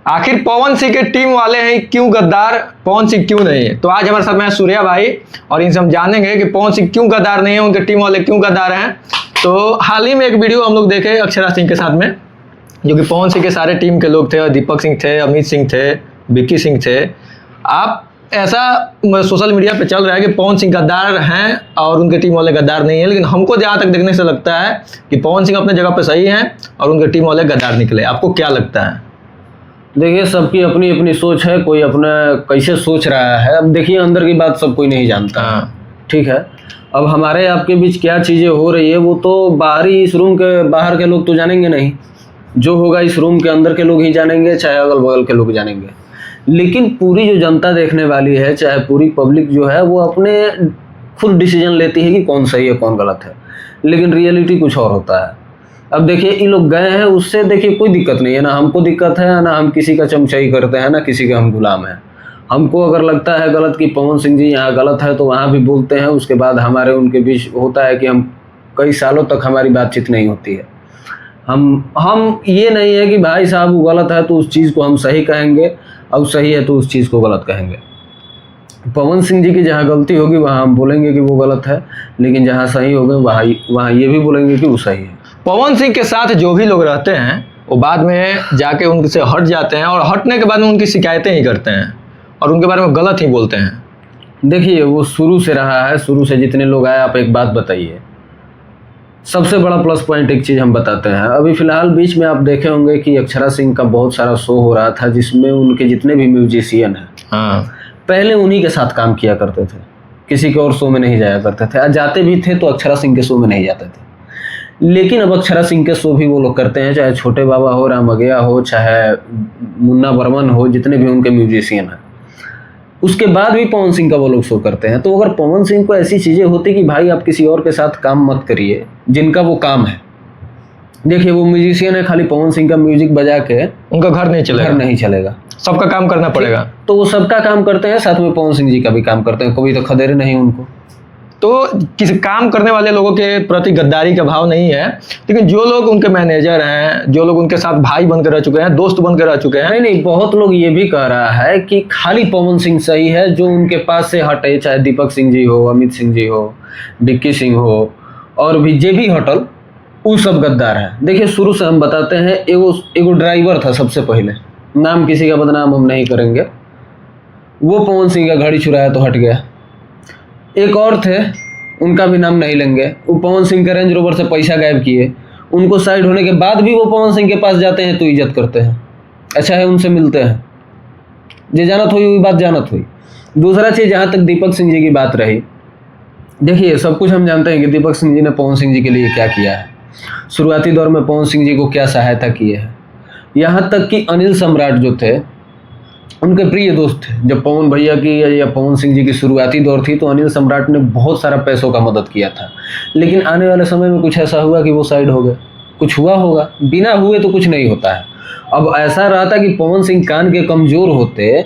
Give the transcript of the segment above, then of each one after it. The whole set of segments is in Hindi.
आखिर पवन सिंह के टीम वाले हैं क्यों गद्दार, पवन सिंह क्यों नहीं है? तो आज हमारे साथ में सूर्या भाई और इनसे हम जानेंगे कि पवन सिंह क्यों गद्दार नहीं है, उनके टीम वाले क्यों गद्दार हैं। तो हाल ही में एक वीडियो हम लोग देखे अक्षरा सिंह के साथ में, जो कि पवन सिंह के सारे टीम के लोग थे, दीपक सिंह थे, अमित सिंह थे, विक्की सिंह थे। आप ऐसा सोशल मीडिया पे चल रहा है कि पवन सिंह गद्दार हैं और उनके टीम वाले गद्दार नहीं है, लेकिन हमको जहाँ तक देखने से लगता है कि पवन सिंह अपने जगह पे सही हैं और उनके टीम वाले गद्दार निकले। आपको क्या लगता है? देखिए, सबकी अपनी अपनी सोच है, कोई अपना कैसे सोच रहा है। अब देखिए, अंदर की बात सब कोई नहीं जानता। ठीक है, अब हमारे आपके बीच क्या चीज़ें हो रही है वो तो बाहरी, इस रूम के बाहर के लोग तो जानेंगे नहीं। जो होगा इस रूम के अंदर के लोग ही जानेंगे, चाहे अगल बगल के लोग जानेंगे। लेकिन पूरी जो जनता देखने वाली है, चाहे पूरी पब्लिक जो है, वो अपने खुद डिसीजन लेती है कि कौन सही है कौन गलत है। लेकिन रियलिटी कुछ और होता है। अब देखिए, ये लोग गए हैं, उससे देखिए कोई दिक्कत नहीं है, ना हमको दिक्कत है, ना हम किसी का चमचाई करते हैं, ना किसी के हम गुलाम हैं। हमको अगर लगता है गलत कि पवन सिंह जी यहाँ गलत है तो वहाँ भी बोलते हैं। उसके बाद हमारे उनके बीच होता है कि हम कई सालों तक हमारी बातचीत नहीं होती है। हम ये नहीं है कि भाई साहब वो गलत है तो उस चीज़ को हम सही कहेंगे और सही है तो उस चीज़ को गलत कहेंगे। पवन सिंह जी की जहाँ गलती होगी वहाँ हम बोलेंगे कि वो गलत है, लेकिन जहाँ सही होगा वहाँ ये भी बोलेंगे कि वो सही है। पवन सिंह के साथ जो भी लोग रहते हैं वो बाद में जाके उनसे हट जाते हैं और हटने के बाद में उनकी शिकायतें ही करते हैं और उनके बारे में गलत ही बोलते हैं। देखिए, वो शुरू से रहा है, शुरू से जितने लोग आए। आप एक बात बताइए, सबसे बड़ा प्लस पॉइंट एक चीज़ हम बताते हैं। अभी फ़िलहाल बीच में आप देखे होंगे कि अक्षरा सिंह का बहुत सारा शो हो रहा था, जिसमें उनके जितने भी म्यूजिशियन हैं पहले उन्हीं के साथ काम किया करते थे, किसी के और शो में नहीं जाया करते थे। जाते भी थे तो अक्षरा सिंह के शो में नहीं जाते थे। लेकिन अब अक्षरा सिंह के शो भी वो लोग करते हैं, चाहे छोटे बाबा हो, राम अगेया हो, चाहे मुन्ना बर्मन हो, जितने भी उनके म्यूजिशियन हैं। उसके बाद भी पवन सिंह का वो लोग शो करते हैं। तो अगर पवन सिंह को ऐसी चीज़ें होती कि भाई आप किसी और के साथ काम मत करिए जिनका वो काम है। देखिए, वो म्यूजिशियन है, खाली पवन सिंह का म्यूजिक बजा के उनका घर नहीं चलेगा, सबका काम करना पड़ेगा। तो वो सबका काम करते हैं, साथ में पवन सिंह जी का भी काम करते हैं। कभी तो खदेरे नहीं उनको। तो किसी काम करने वाले लोगों के प्रति गद्दारी का भाव नहीं है, लेकिन जो लोग उनके मैनेजर हैं, जो लोग उनके साथ भाई बनकर रह चुके हैं, दोस्त बनकर रह चुके हैं। नहीं, बहुत लोग ये भी कह रहा है कि खाली पवन सिंह सही है, जो उनके पास से हटे, चाहे दीपक सिंह जी हो, अमित सिंह जी हो, विक्की सिंह हो, और भी जे भी हटल, वो सब गद्दार है। देखिए, शुरू से हम बताते हैं, एगो ड्राइवर था सबसे पहले, नाम किसी का बदनाम हम नहीं करेंगे, वो पवन सिंह का घड़ी चुराया तो हट गया। एक और थे, उनका भी नाम नहीं लेंगे, वो पवन सिंह के रेंज रोवर से पैसा गायब किए। उनको साइड होने के बाद भी वो पवन सिंह के पास जाते हैं तो इज्जत करते हैं, अच्छा है, उनसे मिलते हैं। जे जानत हुई वही बात जानत हुई। दूसरा चीज़, जहाँ तक दीपक सिंह जी की बात रही, देखिए सब कुछ हम जानते हैं कि दीपक सिंह जी ने पवन सिंह जी के लिए क्या किया है, शुरुआती दौर में पवन सिंह जी को क्या सहायता की है। यहाँ तक कि अनिल सम्राट जो थे, उनके प्रिय दोस्त थे। जब पवन भैया की या पवन सिंह जी की शुरुआती दौर थी तो अनिल सम्राट ने बहुत सारा पैसों का मदद किया था। लेकिन आने वाले समय में कुछ ऐसा हुआ कि वो साइड हो गए। कुछ हुआ होगा, बिना हुए तो कुछ नहीं होता है। अब ऐसा रहा था कि पवन सिंह कान के कमज़ोर होते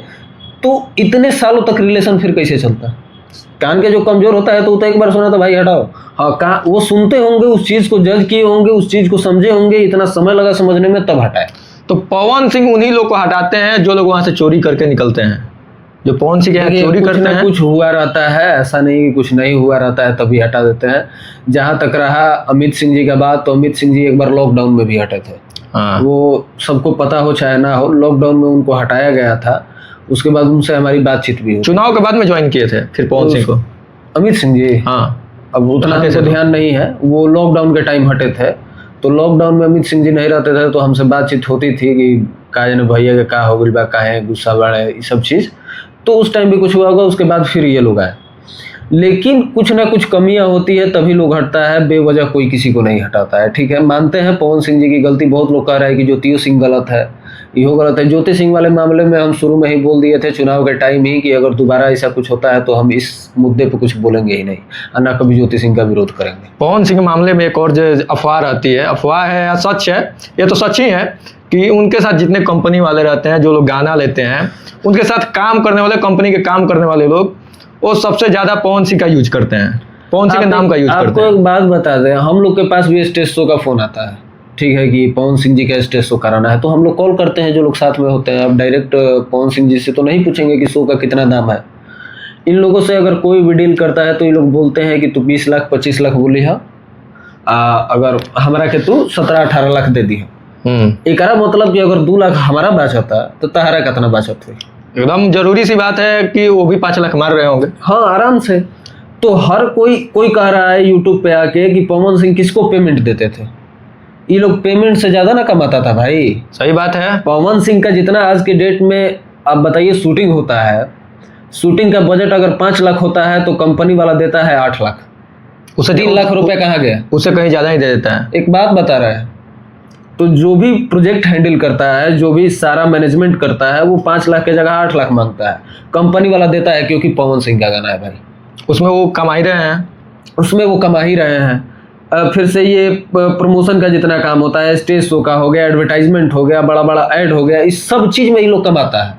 तो इतने सालों तक रिलेशन फिर कैसे चलता। कान के जो कमज़ोर होता है तो एक बार सुना था, भाई हटाओ, हाँ, वो सुनते होंगे, उस चीज़ को जज किए होंगे, उस चीज़ को समझे होंगे, इतना समय लगा समझने में, तब हटाए। तो पवन सिंह उन्हीं लोग को हटाते हैं जो लोग वहां से चोरी करके निकलते हैं, जो पवन सिंह के यहाँ चोरी करते हैं। कुछ हुआ रहता है, ऐसा नहीं कि कुछ नहीं हुआ रहता है तभी हटा देते हैं। जहाँ तक रहा अमित सिंह जी का बात, तो अमित सिंह जी एक बार लॉकडाउन में भी हटे थे। वो सबको पता हो चाहे ना हो, लॉकडाउन में उनको हटाया गया था। उसके बाद उनसे हमारी बातचीत भी हुई। चुनाव के बाद में ज्वाइन किए थे फिर पवन सिंह को अमित सिंह जी। हाँ, अब उतना ऐसे ध्यान नहीं है, वो लॉकडाउन के टाइम हटे थे। तो लॉकडाउन में अमित सिंह जी नहीं रहते थे तो हमसे बातचीत होती थी कि काजन भैया के का हो गई बा, काहे गुस्सा बढ़े, ये सब चीज़। तो उस टाइम भी कुछ हुआ होगा, उसके बाद फिर ये लोग आए। लेकिन कुछ ना कुछ कमियां होती है तभी लोग हटता है, बेवजह कोई किसी को नहीं हटाता है। ठीक है, मानते हैं पवन सिंह जी की गलती। बहुत लोग कह रहे हैं कि ज्योति सिंह गलत है, यो गलत है। ज्योति सिंह वाले मामले में हम शुरू में ही बोल दिए थे चुनाव के टाइम ही कि अगर दोबारा ऐसा कुछ होता है तो हम इस मुद्दे पर कुछ बोलेंगे ही नहीं, और ना कभी ज्योति सिंह का विरोध करेंगे। पवन सिंह के मामले में एक और जो अफवाह रहती है, अफवाह है या सच है, ये तो सच ही है कि उनके साथ जितने कंपनी वाले रहते हैं, जो लोग गाना लेते हैं, उनके साथ काम करने वाले, कंपनी के काम करने वाले लोग, वो सबसे ज्यादा पवन सिंह का यूज करते हैं, पवन सिंह के नाम का यूज करते हैं। आपको एक बात बता दें, हम लोग के पास भी स्टेज शो का फोन आता है। ठीक है, कि पवन सिंह जी का स्टेज शो कराना है, तो हम लोग कॉल करते हैं जो लोग साथ में होते हैं। अब डायरेक्ट पवन सिंह जी से तो नहीं पूछेंगे कि शो का कितना दाम है। इन लोगों से अगर कोई भी डील करता है तो ये लोग बोलते हैं कि तू 20 लाख 25 लाख बोली है, अगर हमारा के तू 17-18 लाख दे दी है। एकरा मतलब कि अगर 2 लाख हमारा बचता तो तहरा कितना बचत हुई। एकदम जरूरी सी बात है कि वो भी 5 लाख मार रहे होंगे। हाँ, आराम से। तो हर कोई कह रहा है यूट्यूब पे आके कि पवन सिंह किसको पेमेंट देते थे। ये लोग पेमेंट से ज्यादा ना कमाता था भाई। सही बात है। पवन सिंह का जितना आज के डेट में आप बताइए शूटिंग होता है, शूटिंग का बजट अगर 5 लाख होता है तो कंपनी वाला देता है 8 लाख। उसे 3 लाख रुपए कहाँ गया? उससे कहीं ज्यादा ही दे देता है। एक बात बता रहा है, तो जो भी प्रोजेक्ट हैंडल करता है, जो भी सारा मैनेजमेंट करता है, वो 5 लाख के जगह 8 लाख मांगता है। कंपनी वाला देता है क्योंकि पवन सिंह का गाना है भाई, उसमें वो कमा ही रहे हैं। उसमें वो कमा ही रहे हैं। फिर से ये प्रमोशन का जितना काम होता है, स्टेज शो का हो गया, एडवर्टाइजमेंट हो गया, बड़ा बड़ा ऐड हो गया, इस सब चीज में ये लोग कमाता है।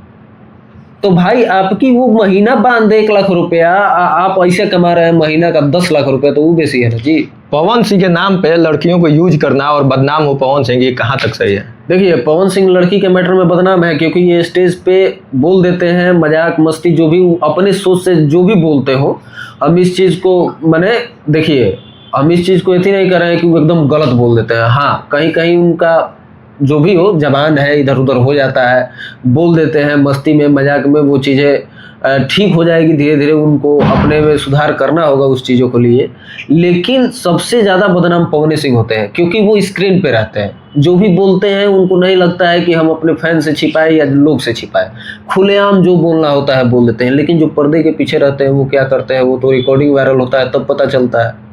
तो भाई आपकी वो महीना बांध दे 1 लाख रुपया, आप ऐसे कमा रहे हैं महीना का 10 लाख रुपया, तो वो बेसी है ना जी। पवन सिंह के नाम पे लड़कियों को यूज करना और बदनाम हो पवन सिंह, ये कहाँ तक सही है? देखिए, पवन सिंह लड़की के मैटर में बदनाम है क्योंकि ये स्टेज पे बोल देते हैं मजाक मस्ती, जो भी अपने सोच से जो भी बोलते हो। हम इस चीज को मैंने देखिए, हम इस चीज को इतनी नहीं कर रहे हैं कि वो एकदम गलत बोल देते हैं। हाँ, कहीं कहीं उनका जो भी हो जबान है इधर उधर हो जाता है, बोल देते हैं मस्ती में मजाक में, वो चीज़ें ठीक हो जाएगी धीरे धीरे। उनको अपने में सुधार करना होगा उस चीज़ों को लिए। लेकिन सबसे ज़्यादा बदनाम पवन सिंह होते हैं क्योंकि वो स्क्रीन पे रहते हैं। जो भी बोलते हैं उनको नहीं लगता है कि हम अपने फैन से छिपाए या लोग से छिपाए, खुलेआम जो बोलना होता है बोल देते हैं। लेकिन जो पर्दे के पीछे रहते हैं वो क्या करते हैं, वो तो रिकॉर्डिंग वायरल होता है तब पता चलता है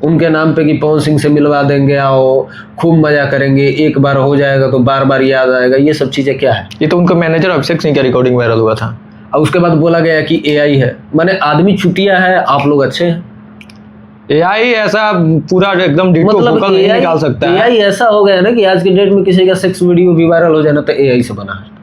उनके नाम पे कि पवन सिंह से मिलवा देंगे, आओ खूब मजा करेंगे, एक बार हो जाएगा तो बार बार याद आएगा। ये सब चीजें क्या है? ये तो उनका मैनेजर अभिषेक सिंह का रिकॉर्डिंग वायरल हुआ था और उसके बाद बोला गया कि एआई है। माने आदमी छुट्टिया है, आप लोग अच्छे हैं। एआई ऐसा पूरा एकदम मतलब नहीं निकाल सकता है। एआई ऐसा हो गया ना कि आज के डेट में किसी का सेक्स वीडियो भी वायरल हो जाना तो एआई से बना है।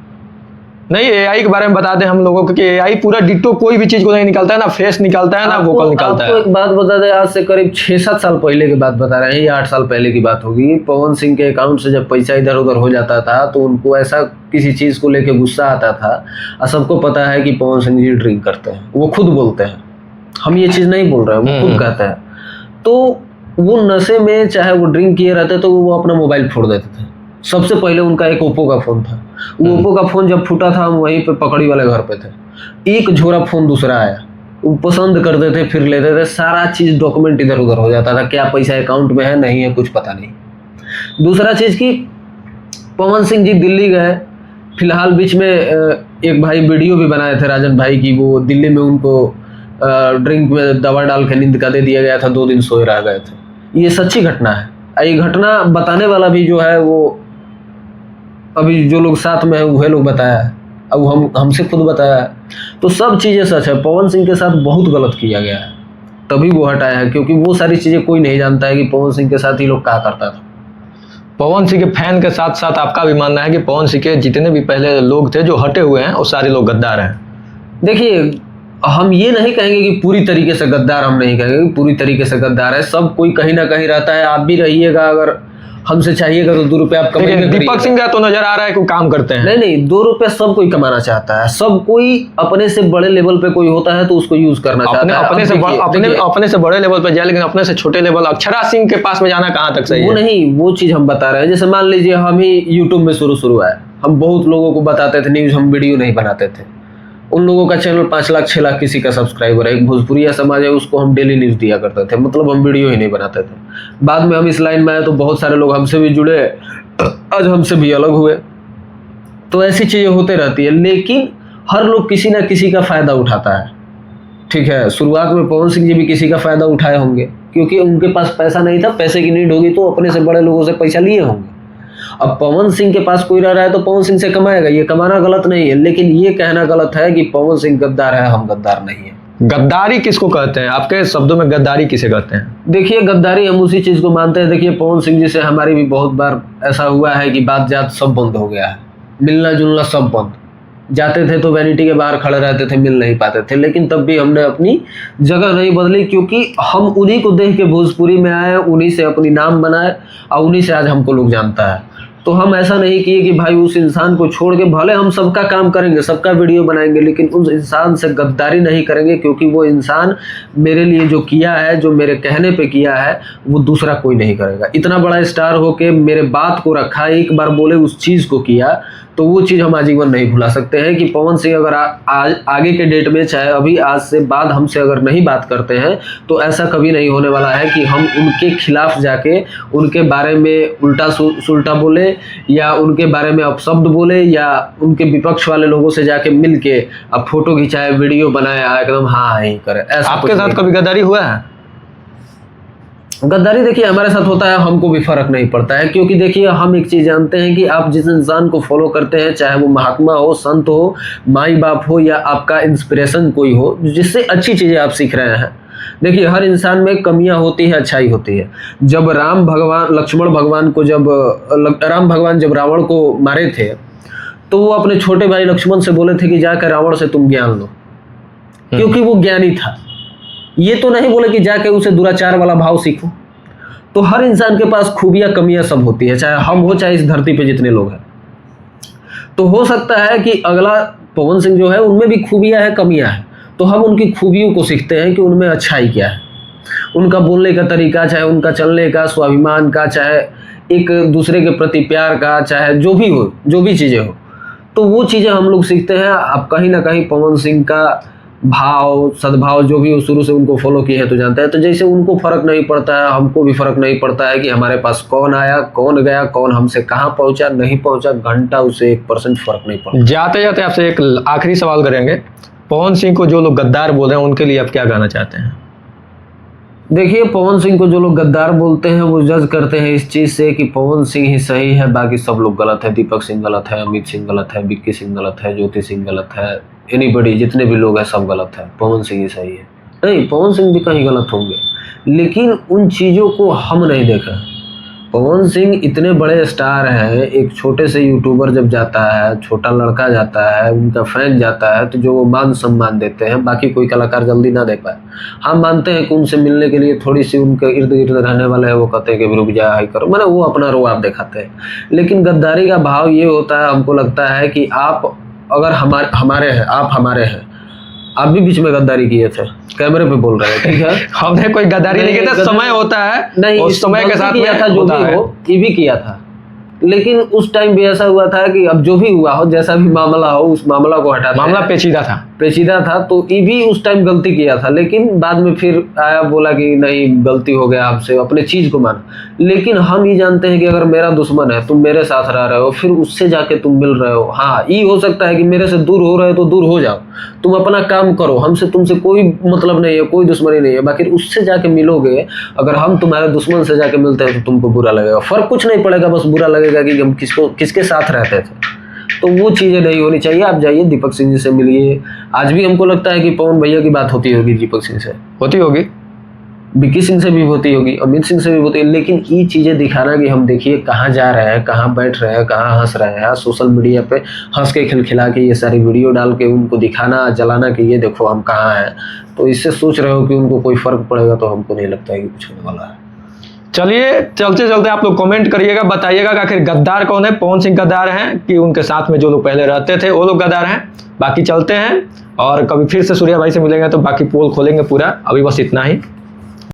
नहीं, एआई के बारे में बता दें हम लोगों को कि एआई पूरा डिट्टो कोई भी चीज को नहीं निकालता है, ना फेस निकालता है ना वोकल निकालता है। आपको एक बात बता दें, आज से करीब 6-7 साल पहले की बात बता रहे हैं या 8 साल पहले की बात होगी। पवन सिंह के अकाउंट से जब पैसा इधर उधर हो जाता था तो उनको ऐसा किसी चीज को लेके गुस्सा आता था। और सबको पता है कि पवन सिंह जी ड्रिंक करते हैं, वो खुद बोलते हैं, हम ये चीज नहीं बोल रहे हैं, वो खुद कहते हैं। तो वो नशे में चाहे वो ड्रिंक किए रहते तो वो अपना मोबाइल फोड़ देते थे। सबसे पहले उनका एक ओप्पो का फोन था, वो ओप्पो का फोन जब फूटा था हम वहीं पे पकड़ी वाले घर पे थे। एक झोरा फोन दूसरा आया, वो पसंद करते थे फिर लेते थे, सारा चीज डॉक्यूमेंट इधर उधर हो जाता था, क्या पैसा अकाउंट में है नहीं है कुछ पता नहीं। दूसरा चीज की पवन सिंह जी दिल्ली गए, फिलहाल बीच में एक भाई वीडियो भी बनाए थे राजन भाई की, वो दिल्ली में उनको ड्रिंक में दवा डाल के नींद का दे दिया गया था, 2 दिन सोए रह गए थे। ये सच्ची घटना है। ये घटना बताने वाला भी जो है वो अभी जो लोग साथ में है वह लोग बताया है, अब हमसे खुद बताया है। तो सब चीज़ें सच है। पवन सिंह के साथ बहुत गलत किया गया है, तभी वो हटाया है, क्योंकि वो सारी चीज़ें कोई नहीं जानता है कि पवन सिंह के साथ ही लोग क्या करता था। पवन सिंह के फैन के साथ साथ आपका भी मानना है कि पवन सिंह के जितने भी पहले लोग थे जो हटे हुए हैं वो सारे लोग गद्दार हैं? देखिए, हम ये नहीं कहेंगे कि पूरी तरीके से गद्दार, हम नहीं कहेंगे कि पूरी तरीके से गद्दार है। सब कोई कहीं ना कहीं रहता है। आप भी रहिएगा, अगर हमसे चाहिएगा तो 2 रुपये आप कमाएंगे। दीपक सिंह का तो नजर आ रहा है कोई काम करते हैं। नहीं, 2 रुपये सब कोई कमाना चाहता है। सब कोई अपने से बड़े लेवल पे कोई होता है तो उसको यूज करना चाहता है। अपने से बड़े लेवल पे जाए, लेकिन अपने से छोटे लेवल अक्षरा सिंह के पास में जाना कहाँ तक सही है? वो नहीं, वो चीज हम बता रहे हैं। जैसे मान लीजिए हम ही यूट्यूब में शुरू आए, हम बहुत लोगों को बताते थे न्यूज, हम वीडियो नहीं बनाते थे। उन लोगों का चैनल 5 लाख 6 लाख किसी का सब्सक्राइबर है, एक भोजपुरिया समाज है, उसको हम डेली न्यूज दिया करते थे, मतलब हम वीडियो ही नहीं बनाते थे। बाद में हम इस लाइन में आए तो बहुत सारे लोग हमसे भी जुड़े, आज हमसे भी अलग हुए। तो ऐसी चीजें होते रहती है, लेकिन हर लोग किसी ना किसी का फायदा उठाता है। ठीक है, शुरुआत में पवन सिंह जी भी किसी का फायदा उठाए होंगे क्योंकि उनके पास पैसा नहीं था, पैसे की नीड होगी तो अपने से बड़े लोगों से पैसा लिए होंगे। अब पवन सिंह के पास कोई रह रहा है तो पवन सिंह से कमाएगा, ये कमाना गलत नहीं है, लेकिन ये कहना गलत है कि पवन सिंह गद्दार है, हम गद्दार नहीं है। गद्दारी किसको कहते हैं आपके शब्दों में? गद्दारी किसे कहते हैं? देखिए, गद्दारी हम उसी चीज को मानते हैं। देखिए, पवन सिंह जी से हमारी भी बहुत बार ऐसा हुआ है कि बात जात सब बंद हो गया है, मिलना जुलना सब बंद। जाते थे तो वैनिटी के बाहर खड़े रहते थे, मिल नहीं पाते थे, लेकिन तब भी हमने अपनी जगह नहीं बदली, क्योंकि हम उन्हीं को देख के भोजपुरी में आए, उन्हीं से अपनी नाम बनाए और उन्हीं से आज हमको लोग जानता है। तो हम ऐसा नहीं किए कि भाई उस इंसान को छोड़ के, भले हम सबका काम करेंगे, सबका वीडियो बनाएंगे, लेकिन उस इंसान से गद्दारी नहीं करेंगे, क्योंकि वो इंसान मेरे लिए जो किया है, जो मेरे कहने पे किया है, वो दूसरा कोई नहीं करेगा। इतना बड़ा स्टार होके मेरे बात को रखा, एक बार बोले उस चीज़ को किया, तो वो चीज़ हम आजीवन नहीं भुला सकते हैं। कि पवन सिंह अगर आगे के डेट में, चाहे अभी आज से बाद हमसे अगर नहीं बात करते हैं, तो ऐसा कभी नहीं होने वाला है कि हम उनके खिलाफ जाके उनके बारे में उल्टा सुल्टा बोले, या उनके बारे में अपशब्द बोले, या उनके विपक्ष वाले लोगों से जाके मिल के अब फोटो खिंचाए, वीडियो बनाए, एकदम हाँ ही करे। ऐसा आपके साथ कभी गद्दारी हुआ है? गद्दारी देखिए हमारे साथ होता है, हमको भी फर्क नहीं पड़ता है, क्योंकि देखिए हम एक चीज़ जानते हैं कि आप जिस इंसान को फॉलो करते हैं, चाहे वो महात्मा हो, संत हो, माई बाप हो, या आपका इंस्पिरेशन कोई हो, जिससे अच्छी चीज़ें आप सीख रहे हैं। देखिए हर इंसान में कमियां होती है, अच्छाई होती है। जब राम भगवान जब रावण को मारे थे, तो वो अपने छोटे भाई लक्ष्मण से बोले थे कि जाकर रावण से तुम ज्ञान लो, क्योंकि वो ज्ञानी था। ये तो नहीं बोले कि जाके उसे दुराचार वाला भाव सीखो। तो हर इंसान के पास खूबियां कमियां सब होती है, चाहे हम हो, चाहे इस धरती पे जितने लोग हैं। तो हो सकता है कि अगला पवन सिंह जो है, उनमें भी खूबियां हैं, कमियां हैं, तो हम उनकी खूबियों को सीखते हैं कि उनमें अच्छाई क्या है, उनका बोलने का तरीका, चाहे उनका चलने का, स्वाभिमान का, चाहे एक दूसरे के प्रति प्यार का, चाहे जो भी हो, जो भी चीज़ें हो, तो वो चीज़ें हम लोग सीखते हैं। अब कहीं ना कहीं पवन सिंह का भाव, सद्भाव जो भी हो, शुरू से उनको फॉलो किए हैं तो जानते हैं। तो जैसे उनको फर्क नहीं पड़ता है, हमको भी फर्क नहीं पड़ता है कि हमारे पास कौन आया, कौन गया, कौन हमसे कहाँ पहुँचा, नहीं पहुँचा, घंटा उससे 1% फर्क नहीं पड़ता। जाते जाते आपसे एक आखिरी सवाल करेंगे, पवन सिंह को जो लोग गद्दार बोल रहे हैं उनके लिए आप क्या कहना चाहते हैं? देखिए पवन सिंह को जो लोग गद्दार बोलते हैं, वो जज करते हैं इस चीज़ से कि पवन सिंह ही सही है, बाकी सब लोग गलत है। दीपक सिंह गलत है, अमित सिंह गलत है, विक्की सिंह गलत है, ज्योति सिंह गलत है, एनीबडी, जितने भी लोग हैं सब गलत है, पवन सिंह ही सही है। नहीं, पवन सिंह भी कहीं गलत होंगे, लेकिन उन चीज़ों को हम नहीं देखा। पवन सिंह इतने बड़े स्टार हैं, एक छोटे से यूट्यूबर जब जाता है, छोटा लड़का जाता है, उनका फैन जाता है, तो जो वो मान सम्मान देते हैं, बाकी कोई कलाकार जल्दी ना दे पाए। हम मानते हैं कि उनसे मिलने के लिए थोड़ी सी उनके इर्द गिर्द रहने वाले हैं, वो कहते हैं कि रुक जा, हाई करो, मैंने वो अपना रोआब दिखाते हैं। लेकिन गद्दारी का भाव ये होता है, हमको लगता है कि आप अगर हमारे हैं, आप हमारे हैं, आप भी बीच में गद्दारी किए थे, कैमरे पे बोल रहे हैं, ठीक है? हमने कोई गद्दारी नहीं किया था, समय होता है, नहीं, उस समय के साथ किया था, जो भी हो, ये भी किया था। लेकिन उस टाइम भी ऐसा हुआ था कि अब जो भी हुआ हो, जैसा भी मामला हो, उस मामला को हटा, मामला पेचीदा था, तो ये भी उस टाइम गलती किया था, लेकिन बाद में फिर आया, बोला कि नहीं गलती हो गया आपसे, अपने चीज को माना। लेकिन हम ये जानते हैं कि अगर मेरा दुश्मन है, तुम मेरे साथ रह रहे हो, फिर उससे जाके तुम मिल रहे हो, हाँ ये हो सकता है कि मेरे से दूर हो रहे हो तो दूर हो जाओ, तुम अपना काम करो, हमसे तुमसे कोई मतलब नहीं है, कोई दुश्मनी नहीं है, बाकी उससे जाके मिलोगे, अगर हम तुम्हारे दुश्मन से जाके मिलते हैं तो तुमको बुरा लगेगा। फर्क कुछ नहीं पड़ेगा, बस बुरा लगेगा कि हम किसके साथ रहते थे। तो वो चीज़ें नहीं होनी चाहिए। आप जाइए, दीपक सिंह जी से मिलिए। आज भी हमको लगता है कि पवन भैया की बात होती होगी, दीपक सिंह से होती होगी, विक्की सिंह से भी होती होगी, अमित सिंह से भी होती है, लेकिन ये चीज़ें दिखाना कि हम देखिए कहाँ जा रहे हैं, कहाँ बैठ रहे हैं, कहाँ हंस रहे हैं, सोशल मीडिया पे हंस के खिलखिला के ये सारी वीडियो डाल के उनको दिखाना, जलाना कि ये देखो हम कहाँ हैं, तो इससे सोच रहे हो कि उनको कोई फर्क पड़ेगा, तो हमको नहीं लगता है कि कुछ होने वाला है। चलिए, चलते चलते आप लोग कमेंट करिएगा, बताइएगा कि आखिर गद्दार कौन है, पवन सिंह गद्दार हैं कि उनके साथ में जो लोग पहले रहते थे वो लोग गद्दार हैं। बाकी चलते हैं और कभी फिर से सूर्या भाई से मिलेंगे तो बाकी पोल खोलेंगे पूरा। अभी बस इतना ही।